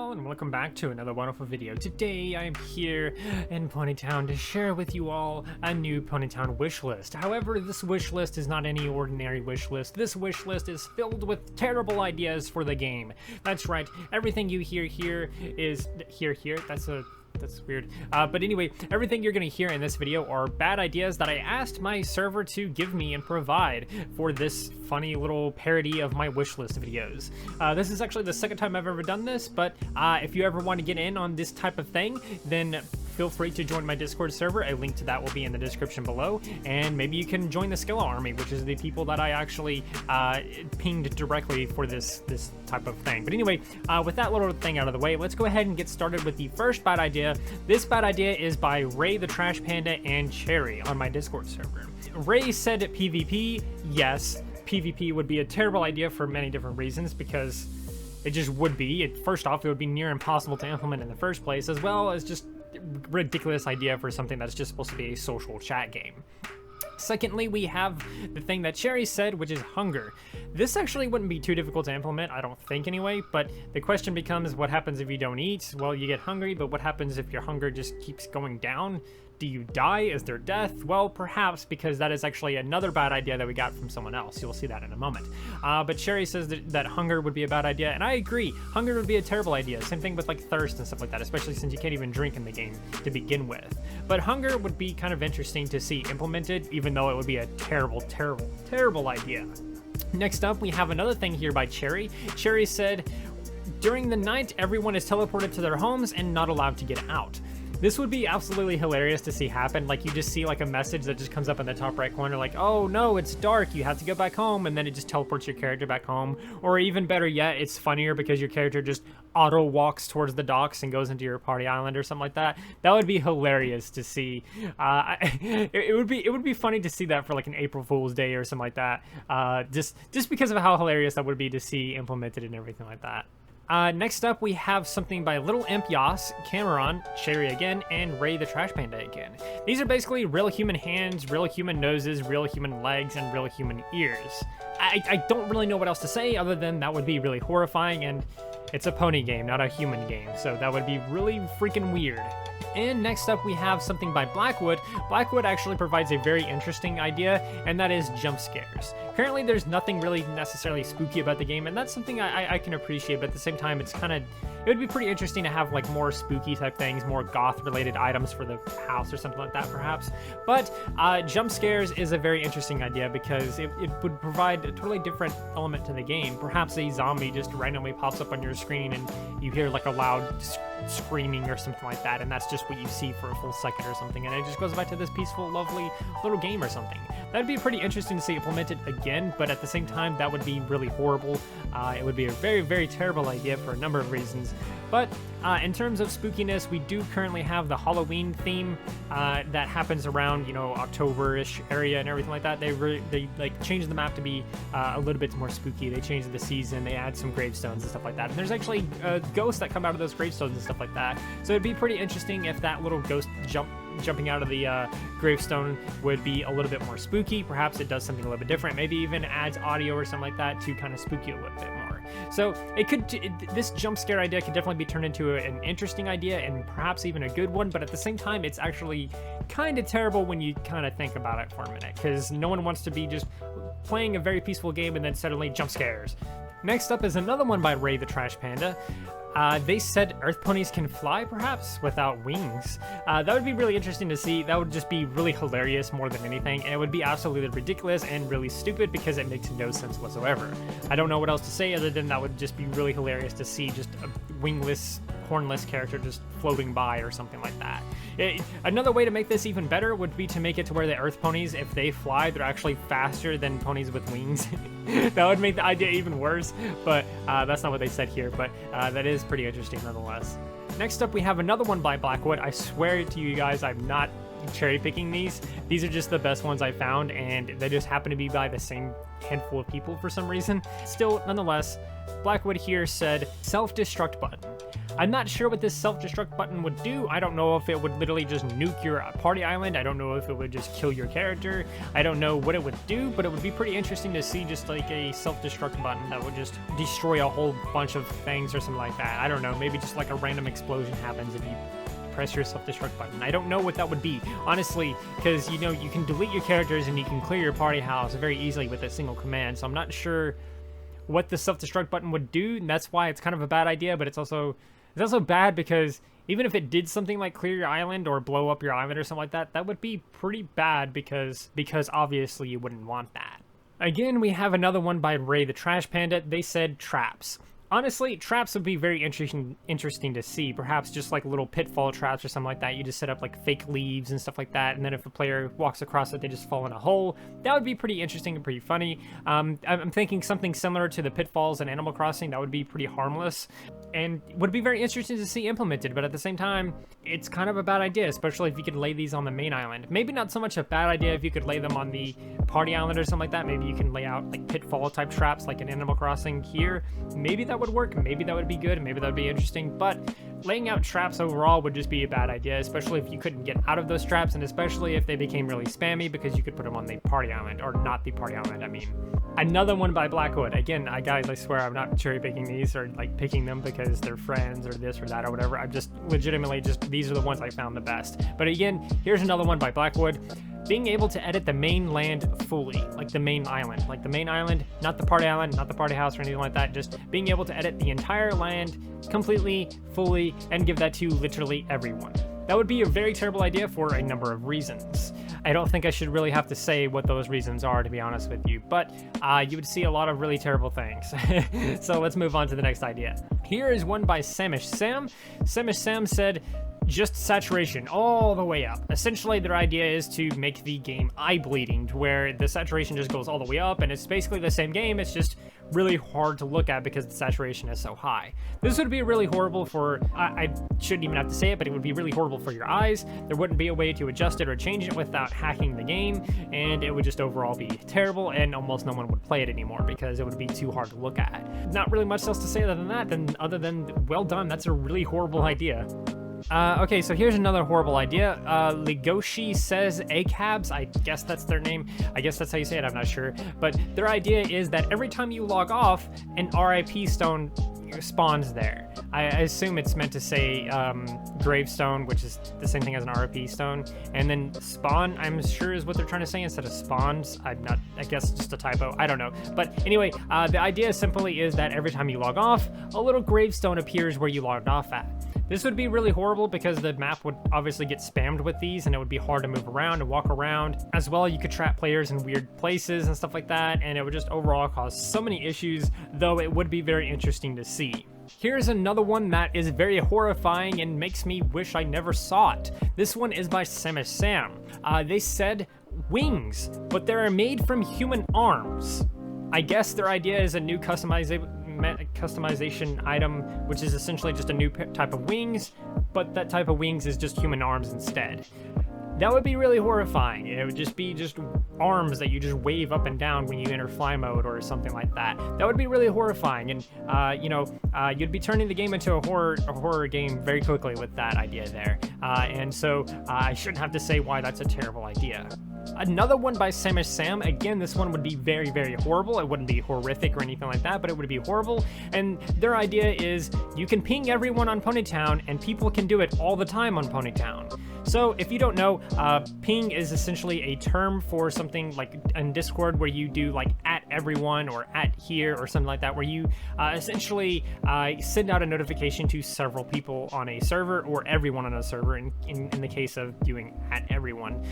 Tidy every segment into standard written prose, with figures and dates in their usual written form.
all, and welcome back to another wonderful video. Today I am here in Ponytown to share with you all a new Ponytown wish list. However, this wish list is not any ordinary wish list. This wish list is filled with terrible ideas for the game. That's right, everything you hear here is here. That's weird. But anyway, everything you're going to hear in this video are bad ideas that I asked my server to give me and provide for this funny little parody of my wishlist videos. This is actually the second time I've ever done this, but if you ever want to get in on this type of thing, then feel free to join my Discord server. A link to that will be in the description below, and maybe you can join the Skilla Army, which is the people that I actually pinged directly for this type of thing. But anyway, with that little thing out of the way, let's go ahead and get started with the first bad idea. This bad idea is by Ray the Trash Panda and Cherry on my Discord server. Ray said PvP. Yes, PvP would be a terrible idea for many different reasons, because it just would be. First off, it would be near impossible to implement in the first place, as well as just ridiculous idea for something that's just supposed to be a social chat game. Secondly, we have the thing that Cherry said, which is hunger. This actually wouldn't be too difficult to implement, I don't think anyway, but the question becomes, what happens if you don't eat? Well, you get hungry, but what happens if your hunger just keeps going down? Do you die? Is there death? Well, perhaps, because that is actually another bad idea that we got from someone else. You'll see that in a moment. But Cherry says that hunger would be a bad idea, and I agree. Hunger would be a terrible idea. Same thing with like thirst and stuff like that, especially since you can't even drink in the game to begin with. But hunger would be kind of interesting to see implemented, even though it would be a terrible, terrible, terrible idea. Next up, we have another thing here by Cherry. Cherry said, during the night, everyone is teleported to their homes and not allowed to get out. This would be absolutely hilarious to see happen. Like, you just see like a message that just comes up in the top right corner, like, oh no, it's dark, you have to go back home, and then it just teleports your character back home. Or even better yet, it's funnier because your character just auto walks towards the docks and goes into your party island or something like that. That would be hilarious to see. It would be funny to see that for like an April Fool's Day or something like that. Just because of how hilarious that would be to see implemented and everything like that. Next up, we have something by Little Imp Yas, Cameron, Cherry again, and Ray the Trash Panda again. These are basically real human hands, real human noses, real human legs, and real human ears. I don't really know what else to say other than that would be really horrifying, and it's a pony game, not a human game, so that would be really freaking weird. And next up, we have something by Blackwood. Blackwood actually provides a very interesting idea, and that is jump scares. Currently, there's nothing really necessarily spooky about the game, and that's something I can appreciate, but at the same time, it would be pretty interesting to have like more spooky type things, more goth-related items for the house or something like that, perhaps. But jump scares is a very interesting idea because it would provide a totally different element to the game. Perhaps a zombie just randomly pops up on your screen and you hear like a loud screaming or something like that, and that's just what you see for a full second or something, and it just goes back to this peaceful, lovely little game or something. That'd be pretty interesting to see implemented again, but at the same time, that would be really horrible. It would be a very, very terrible idea for a number of reasons. But in terms of spookiness, we do currently have the Halloween theme that happens around, you know, October-ish area and everything like that. They like changed the map to be a little bit more spooky. They changed the season. They add some gravestones and stuff like that. And there's actually ghosts that come out of those gravestones and stuff like that. So it'd be pretty interesting if that little ghost jumping out of the gravestone would be a little bit more spooky. Perhaps it does something a little bit different. Maybe even adds audio or something like that to kind of spook you a little bit more. So this jump scare idea could definitely be turned into an interesting idea and perhaps even a good one, but at the same time, it's actually kind of terrible when you kind of think about it for a minute, because no one wants to be just playing a very peaceful game and then suddenly jump scares. Next up is another one by Ray the Trash Panda. They said earth ponies can fly, perhaps, without wings. That would be really interesting to see. That would just be really hilarious more than anything, and it would be absolutely ridiculous and really stupid because it makes no sense whatsoever. I don't know what else to say other than that would just be really hilarious to see just a wingless, hornless character just floating by or something like that. Another way to make this even better would be to make it to where the earth ponies, if they fly, they're actually faster than ponies with wings. That would make the idea even worse, but that's not what they said here, but that is pretty interesting nonetheless. Next up, we have another one by Blackwood. I swear to you guys, I'm not cherry picking these. These are just the best ones I found, and they just happen to be by the same handful of people for some reason. Still, nonetheless, Blackwood here said self-destruct button. I'm not sure what this self-destruct button would do. I don't know if it would literally just nuke your party island. I don't know if it would just kill your character. I don't know what it would do, but it would be pretty interesting to see just like a self-destruct button that would just destroy a whole bunch of things or something like that. I don't know, maybe just like a random explosion happens if you press your self-destruct button. I don't know what that would be, honestly, because, you know, you can delete your characters and you can clear your party house very easily with a single command, so I'm not sure what the self-destruct button would do, and that's why it's kind of a bad idea, but it's also bad because even if it did something like clear your island or blow up your island or something like that, that would be pretty bad because obviously you wouldn't want that. Again, we have another one by Ray the Trash Panda. They said traps. Honestly, traps would be very interesting to see. Perhaps just like little pitfall traps or something like that. You just set up like fake leaves and stuff like that, and then if a player walks across it, they just fall in a hole. That would be pretty interesting and pretty funny. I'm thinking something similar to the pitfalls in Animal Crossing. That would be pretty harmless and would be very interesting to see implemented, but at the same time, it's kind of a bad idea, especially if you could lay these on the main island. Maybe not so much a bad idea if you could lay them on the party island or something like that. Maybe you can lay out like pitfall type traps like in Animal Crossing here. Maybe that would work, maybe that would be good, maybe that would be interesting, but laying out traps overall would just be a bad idea, especially if you couldn't get out of those traps, and especially if they became really spammy because you could put them on the party island, or not the party island, I mean. Another one by Blackwood. Again, guys, I swear I'm not cherry picking these or like picking them because they're friends or this or that or whatever. I'm just legitimately these are the ones I found the best. But again, here's another one by Blackwood. Being able to edit the main land fully, like the main island, not the party island, not the party house or anything like that, just being able to edit the entire land completely, fully, and give that to literally everyone. That would be a very terrible idea for a number of reasons. I don't think I should really have to say what those reasons are, to be honest with you, but you would see a lot of really terrible things. So let's move on to the next idea. Here is one by Samish Sam. Samish Sam said, just saturation all the way up. Essentially, their idea is to make the game eye-bleeding, to where the saturation just goes all the way up, and it's basically the same game, it's just really hard to look at because the saturation is so high. This would be really horrible for, I shouldn't even have to say it, but it would be really horrible for your eyes. There wouldn't be a way to adjust it or change it without hacking the game, and it would just overall be terrible, and almost no one would play it anymore because it would be too hard to look at. Not really much else to say other than well done, that's a really horrible idea. Okay, so here's another horrible idea. Legoshi says ACABs, I guess that's their name. I guess that's how you say it, I'm not sure. But their idea is that every time you log off, an RIP stone spawns there. I assume it's meant to say Gravestone, which is the same thing as an RIP stone. And then spawn, I'm sure is what they're trying to say instead of spawns. I guess just a typo, I don't know. But anyway, the idea simply is that every time you log off, a little gravestone appears where you logged off at. This would be really horrible because the map would obviously get spammed with these, and it would be hard to move around and walk around. As well, you could trap players in weird places and stuff like that, and it would just overall cause so many issues, though it would be very interesting to see. Here's another one that is very horrifying and makes me wish I never saw it. This one is by Samish Sam. They said wings, but they're made from human arms. I guess their idea is a new customization item, which is essentially just a new type of wings, but that type of wings is just human arms instead. That would be really horrifying. It would just be arms that you just wave up and down when you enter fly mode or something like that. That would be really horrifying, and you'd be turning the game into a horror game very quickly with that idea there. And so I shouldn't have to say why that's a terrible idea. Another one by Samish Sam. Again, this one would be very, very horrible. It wouldn't be horrific or anything like that, but it would be horrible. And their idea is you can ping everyone on Ponytown, and people can do it all the time on Ponytown. So if you don't know, ping is essentially a term for something like in Discord where you do like at everyone or at here or something like that, where you essentially send out a notification to several people on a server or everyone on a server in the case of doing at everyone.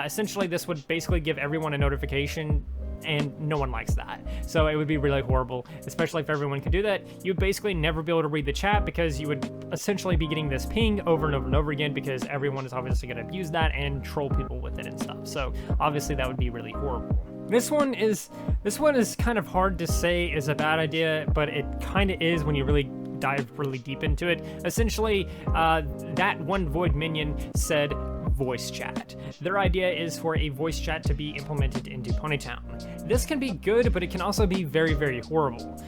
Essentially, this would basically give everyone a notification, and no one likes that. So it would be really horrible, especially if everyone could do that. You'd basically never be able to read the chat because you would essentially be getting this ping over and over and over again because everyone is obviously going to abuse that and troll people with it and stuff. So obviously that would be really horrible. This one is kind of hard to say is a bad idea, but it kind of is when you really dive really deep into it. Essentially, that one void minion said voice chat. Their idea is for a voice chat to be implemented into Ponytown. This can be good, but it can also be very, very horrible.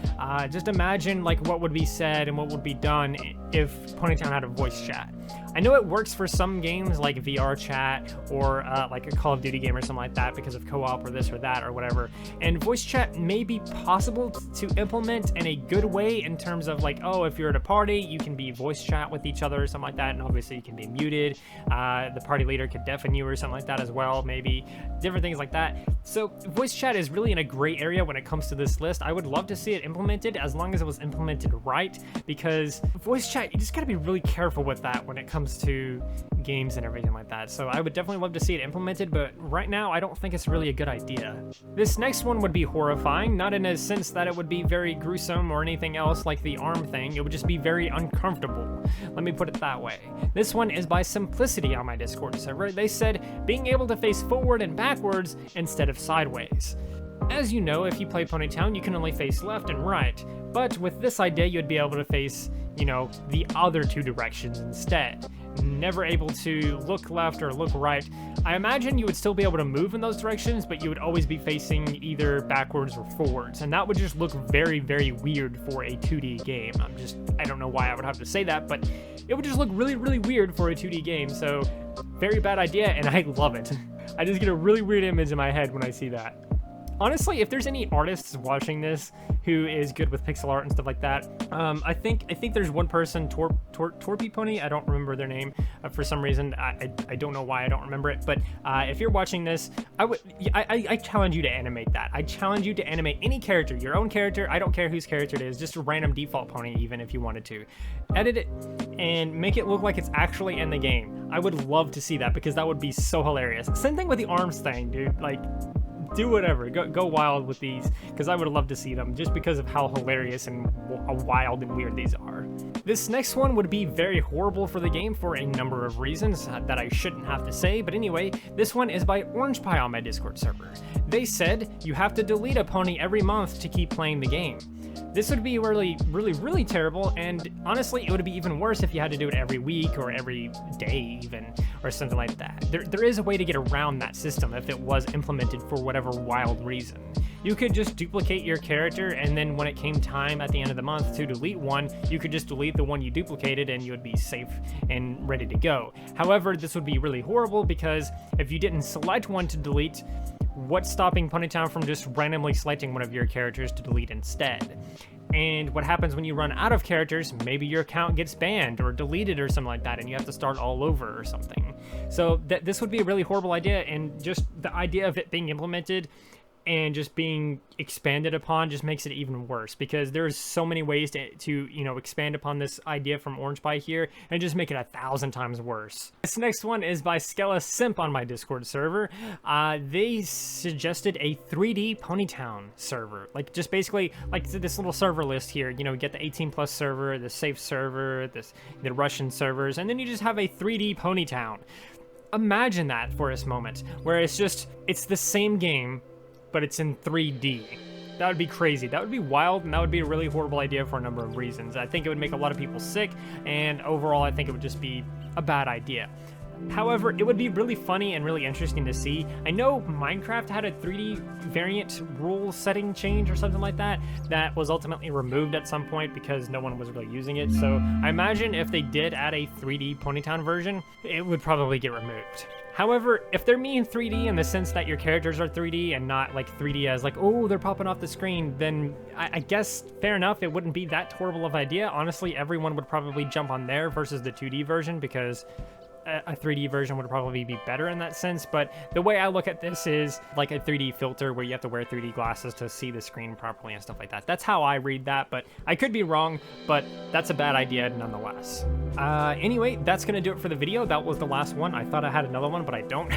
Just imagine like what would be said and what would be done if Ponytown had a voice chat. I know it works for some games like VR chat or like a Call of Duty game or something like that because of co-op or this or that or whatever. And voice chat may be possible to implement in a good way in terms of like, oh, if you're at a party, you can be voice chat with each other or something like that, and obviously you can be muted. The party leader could deafen you or something like that as well, maybe. Different things like that. So voice chat is really in a gray area when it comes to this list. I would love to see it implemented as long as it was implemented right, because voice chat, you just gotta be really careful with that when it comes to games and everything like that. So I would definitely love to see it implemented, but right now I don't think it's really a good idea. This next one would be horrifying, not in a sense that it would be very gruesome or anything else like the arm thing. It would just be very uncomfortable. Let me put it that way. This one is by Simplicity on my Discord server. They said being able to face forward and backwards instead of sideways. As you know, if you play Ponytown, you can only face left and right, but with this idea, you'd be able to face, you know, the other two directions instead. Never able to look left or look right. I imagine you would still be able to move in those directions, but you would always be facing either backwards or forwards, and that would just look very, very weird for a 2D game. I don't know why I would have to say that, but it would just look really, really weird for a 2D game, so very bad idea, and I love it. I just get a really weird image in my head when I see that. Honestly, if there's any artists watching this who is good with pixel art and stuff like that, I think there's one person, Torpy Pony, I don't remember their name for some reason. I don't know why I don't remember it, but if you're watching this, I challenge you to animate that. I challenge you to animate any character, your own character. I don't care whose character it is, just a random default pony, even if you wanted to. Edit it and make it look like it's actually in the game. I would love to see that because that would be so hilarious. Same thing with the arms thing, dude. Like, do whatever, go wild with these, because I would love to see them just because of how hilarious and wild and weird these are. This next one would be very horrible for the game for a number of reasons that I shouldn't have to say, but anyway, this one is by Orange Pie on my Discord server. They said you have to delete a pony every month to keep playing the game. This would be really, really, really terrible, and honestly, it would be even worse if you had to do it every week or every day even, or something like that. There is a way to get around that system if it was implemented for whatever wild reason. You could just duplicate your character, and then when it came time at the end of the month to delete one, you could just delete the one you duplicated and you would be safe and ready to go. However, this would be really horrible because if you didn't select one to delete, what's stopping Ponytown from just randomly selecting one of your characters to delete instead? And what happens when you run out of characters? Maybe your account gets banned or deleted or something like that, and you have to start all over or something. So this would be a really horrible idea, and just the idea of it being implemented and just being expanded upon just makes it even worse, because there's so many ways to you know, expand upon this idea from Orange Pie here and just make it 1,000 times worse. This next one is by Skella Simp on my Discord server. They suggested a 3D Ponytown server, like just basically like this little server list here. You know, get the 18+ server, the safe server, the Russian servers, and then you just have a 3D Ponytown. Imagine that for this moment, where it's the same game, but it's in 3D. That would be crazy. That would be wild, and that would be a really horrible idea for a number of reasons. I think it would make a lot of people sick, and overall I think it would just be a bad idea. However, it would be really funny and really interesting to see. I know Minecraft had a 3D variant rule setting change or something like that was ultimately removed at some point because no one was really using it. So I imagine if they did add a 3D Ponytown version, it would probably get removed. However, if they're meaning 3D in the sense that your characters are 3D and not like 3D as like, oh, they're popping off the screen, then I guess fair enough, it wouldn't be that horrible of an idea. Honestly, everyone would probably jump on there versus the 2D version, because a 3D version would probably be better in that sense. But the way I look at this is like a 3D filter where you have to wear 3D glasses to see the screen properly and stuff like that. That's how I read that, but I could be wrong, but that's a bad idea nonetheless. Anyway, that's gonna do it for the video. That was the last one. I thought I had another one, but I don't.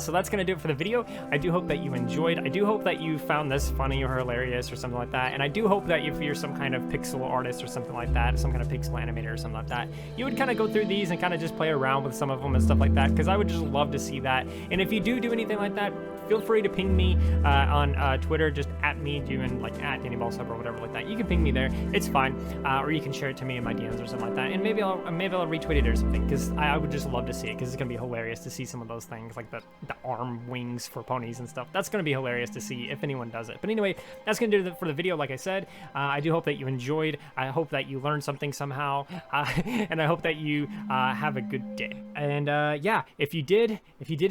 So that's gonna do it for the video. I do hope that you enjoyed. I do hope that you found this funny or hilarious or something like that. And I do hope that if you're some kind of pixel artist or something like that, some kind of pixel animator or something like that, you would kind of go through these and kind of just play around with with some of them and stuff like that, because I would just love to see that. And if you do anything like that, feel free to ping me on Twitter, just at me, doing like at DannyBallSub or whatever like that. You can ping me there, it's fine, or you can share it to me in my DMs or something like that, and maybe I'll retweet it or something, because I would just love to see it, because it's gonna be hilarious to see some of those things, like the arm wings for ponies and stuff. That's gonna be hilarious to see if anyone does it. But anyway, that's gonna do it for the video. Like I said, I do hope that you enjoyed. I hope that you learned something somehow, and I hope that you have a good day. And yeah, if you did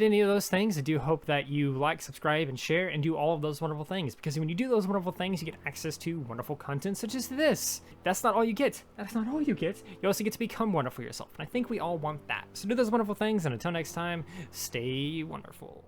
any of those things, I do hope that you like, subscribe, and share, and do all of those wonderful things, because when you do those wonderful things, you get access to wonderful content such as this. That's not all you get. That's not all you get. You also get to become wonderful yourself, and I think we all want that. So do those wonderful things, and until next time, stay wonderful.